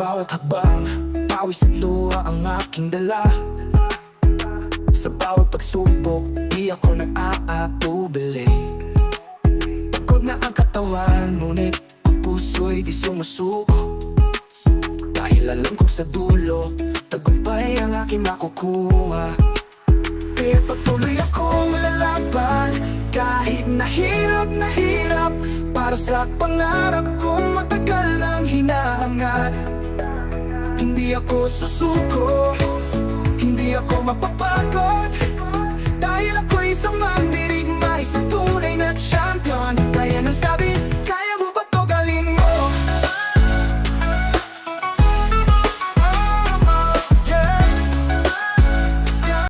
bawat hakbang, pawis at luha ang aking dala. Sa bawat pagsubok, di ako nag-aatubili. Pagod na ang katawan, ngunit ang puso'y di sumusuko. Dahil alam kong sa dulo, tagumpay ang aking makukuha. Kaya patuloy akong lalaban, kahit nahirap na hirap, para sa pangarap kong matagal nang hinahangad. Hindi ako susuko, hindi ako